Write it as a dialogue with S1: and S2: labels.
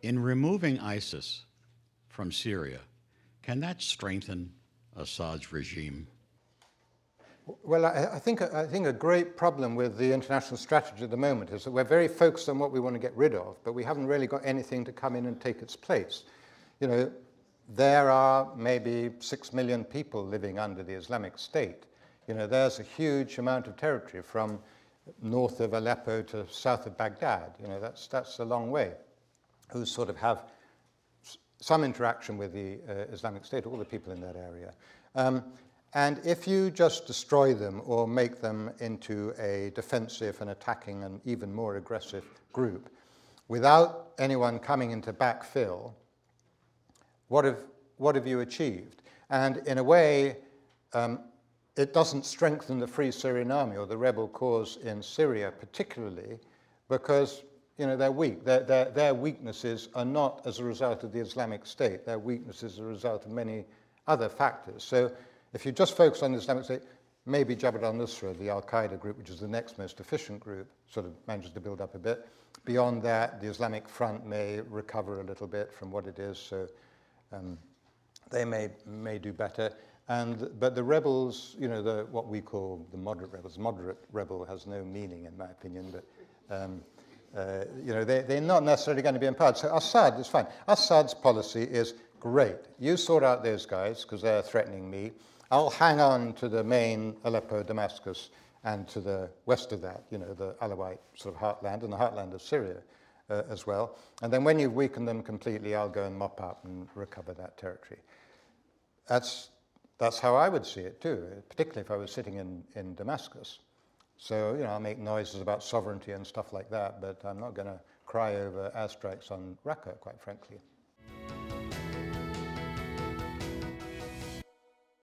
S1: In removing ISIS from Syria, can that strengthen Assad's regime?
S2: Well, I think a great problem with the international strategy at the moment is that we're very focused on what we want to get rid of, but we haven't really got anything to come in and take its place. You know, there are maybe 6 million people living under the Islamic State. You know, there's a huge amount of territory from north of Aleppo to south of Baghdad. You know, that's a long way. Who sort of have some interaction with the Islamic State, all the people in that area. And if you just destroy them or make them into a defensive and attacking and even more aggressive group, without anyone coming in to backfill, what have you achieved? And in a way, it doesn't strengthen the Free Syrian Army or the rebel cause in Syria particularly, because you know, they're weak. Their weaknesses are not as a result of the Islamic State. Their weaknesses are a result of many other factors. So if you just focus on the Islamic State, maybe Jabhat al-Nusra, the al-Qaeda group, which is the next most efficient group, sort of manages to build up a bit. Beyond that, the Islamic Front may recover a little bit from what it is, so they may do better. But the rebels, you know, what we call the moderate rebel has no meaning in my opinion, but you know, they're not necessarily going to be empowered. So Assad is fine. Assad's policy is great. You sort out those guys because they're threatening me. I'll hang on to the main Aleppo, Damascus, and to the west of that, you know, the Alawite sort of heartland and the heartland of Syria as well. And then when you've weakened them completely, I'll go and mop up and recover that territory. That's how I would see it too, particularly if I was sitting in Damascus. So, you know, I'll make noises about sovereignty and stuff like that, but I'm not going to cry over airstrikes on Raqqa, quite frankly.